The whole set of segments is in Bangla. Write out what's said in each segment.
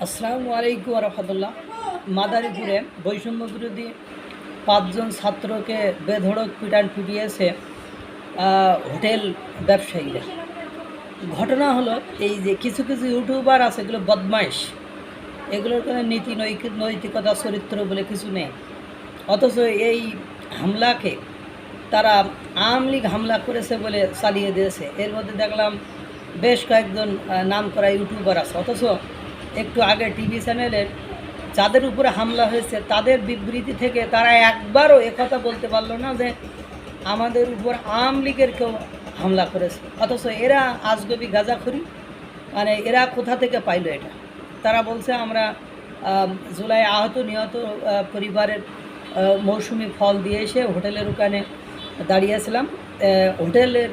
আসসালামু আলাইকুম রহমতুল্লাহ। মাদারীপুরে বৈষম্য বিরোধী 5 জন ছাত্রকে বেধড়ক পিটিয়েছে হোটেল ব্যবসায়ীরা। ঘটনা হলো এই যে কিছু কিছু ইউটিউবার আছে, এগুলো বদমাইশ, এগুলোর কোনো নৈতিকতা চরিত্র বলে কিছু নেই। অথচ এই হামলাকে তারা আওয়ামী লীগ হামলা করেছে বলে চালিয়ে দিয়েছে। এর মধ্যে দেখলাম বেশ কয়েকজন নাম করা ইউটিউবার আছে। অথচ একটু আগে টিভি চ্যানেলের যাদের উপরে হামলা হয়েছে তাদের বিবৃতি থেকে তারা একবারও একথা বলতে পারলো না যে আমাদের উপর আওয়ামী লীগের কেউ হামলা করেছে। অথচ এরা আজগবি গাঁজাখুরি, মানে এরা কোথা থেকে পাইল এটা? তারা বলছে আমরা জুলাই আহত নিহত পরিবারের মৌসুমি ফল দিয়ে এসে হোটেলের ওখানে দাঁড়িয়েছিলাম। হোটেলের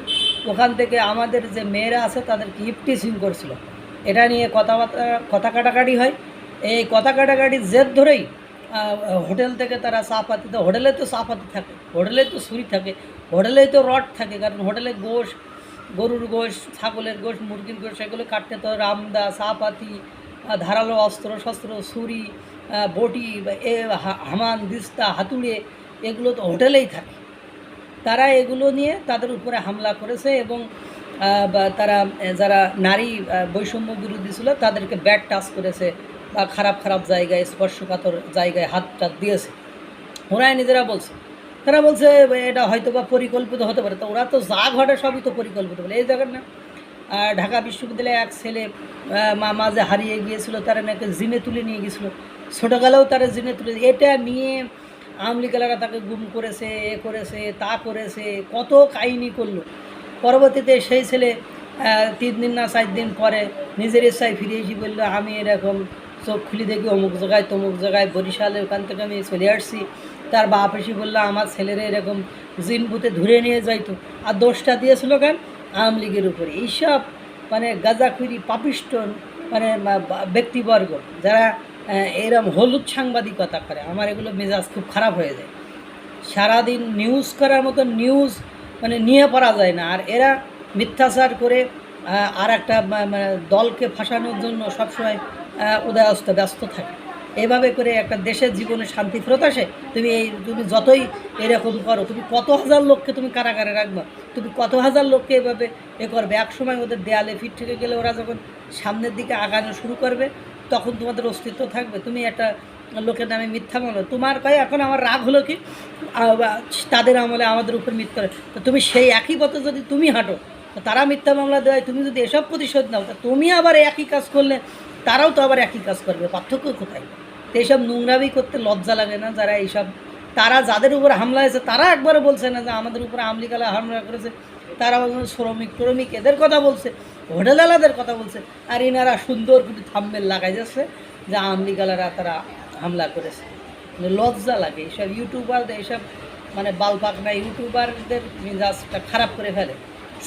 ওখান থেকে আমাদের যে মেয়েরা আছে তাদেরকে ইফটিজিং করছিল। এটা নিয়ে কথা কাটাকাটি হয়। এই কথা কাটাকাটির জের ধরেই হোটেল থেকে তারা চাপাতি, তো হোটেলে তো চাপাতি থাকে, হোটেলে তো ছুরি থাকে, হোটেলেই তো রড থাকে। কারণ হোটেলে গোশ, গরুর গোশ, ছাগলের গোশ, মুরগির গোশ, এগুলো কাটতে তো রামদা, চাপাতি, ধারালো অস্ত্র শস্ত্র, ছুরি, বটি, হামান, দিস্তা, হাতুড়ে, এগুলো তো হোটেলেই থাকে। তারা এগুলো নিয়ে তাদের উপরে হামলা করেছে এবং তারা যারা নারী বৈষম্য বিরোধী ছিল তাদেরকে ব্যাড টাচ করেছে বা খারাপ খারাপ জায়গায়, স্পর্শকাতর জায়গায় হাত টাত দিয়েছে। ওরাই নিজেরা বলছে, তারা বলছে এটা হয়তো বা পরিকল্পিত হতে পারে। তো ওরা তো যা ঘটে সবই তো পরিকল্পিত বলে। এই জায়গার না ঢাকা বিশ্ববিদ্যালয়ে এক ছেলে মাঝে হারিয়ে গিয়েছিল, তারা নাকি জিনে তুলে নিয়ে গিয়েছিলো, ছোটোবেলাও তারা জিনে তুলে, এটা নিয়ে আওয়ামী লীগেরা তাকে গুম করেছে, এ করেছে, তা করেছে, কত কাহিনী করলো। পরবর্তীতে সেই ছেলে 3 দিন না 4 দিন পরে নিজের ইচ্ছায় ফিরে এসে বললো আমি এরকম চোখ খুলি দেখি অমুক জায়গায় তমুক জায়গায় বরিশালে, ওখান থেকে আমি চলে আসছি। তার বাপ এসে বললো আমার ছেলেরা এরকম জিনভূতে ধরে নিয়ে যাইতো, আর দোষটা দিয়েছিল কেন? আওয়ামী লীগের উপরে। এইসব মানে গাঁজাখুরি পাপিষ্ট মানে ব্যক্তিবর্গ যারা এরম হলুদ সাংবাদিকতা করে, আমার এগুলো মেজাজ খুব খারাপ হয়ে যায়। সারাদিন নিউজ করার মতো নিউজ মানে নিয়ে পড়া যায় না, আর এরা মিথ্যাচার করে আর একটা মানে দলকে ফাঁসানোর জন্য সবসময় উদয়াস্ত ব্যস্ত থাকে। এভাবে করে একটা দেশের জীবনে শান্তি ফেরত আসে? তুমি যতই এরকম করো, তুমি কত হাজার লোককে তুমি কারাগারে রাখবা, তুমি কত হাজার লোককে এভাবে করবে। একসময় ওদের দেয়ালে ফিট থেকে গেলে ওরা যখন সামনের দিকে আগানো শুরু করবে তখন তোমাদের অস্তিত্ব থাকবে। তুমি একটা লোকের নামে মিথ্যা মামলা, তোমার কয় এখন আমার রাগ হলো কি তাদের আমলে আমাদের উপর মিথ্যা করে, তো তুমি সেই একই পথে যদি তুমি হাঁটো, তো তারা মিথ্যা মামলা দেয়, তুমি যদি এসব প্রতিশোধ নাও, তা তুমি আবার একই কাজ করলে তারাও তো আবার একই কাজ করবে। পার্থক্য কোথায়? তো এইসব নোংরামি করতে লজ্জা লাগে না? যারা এইসব, তারা যাদের উপর হামলা হয়েছে তারা একবারও বলছে না যে আমাদের উপরে আওয়ামী লীগ হামলা করেছে। তারা শ্রমিক এদের কথা বলছে, হোটেলওয়ালাদের কথা বলছে, আর এনারা সুন্দর কিন্তু থাম্বনেল লাগাই যাচ্ছে যে আওয়ামী লীগওয়ালারা তারা হামলা করেছে। মানে লজ্জা লাগে এইসব ইউটিউবারদের, এইসব মানে বালপাক না ইউটিউবারদের মেজাজটা খারাপ করে ফেলে।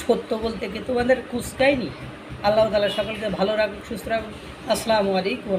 সত্য বলতে কি তোমাদের কুচকায়নি? আল্লাহ তাআলা সকলকে ভালো রাখুক, সুস্থ রাখুক। আসসালামু আলাইকুম।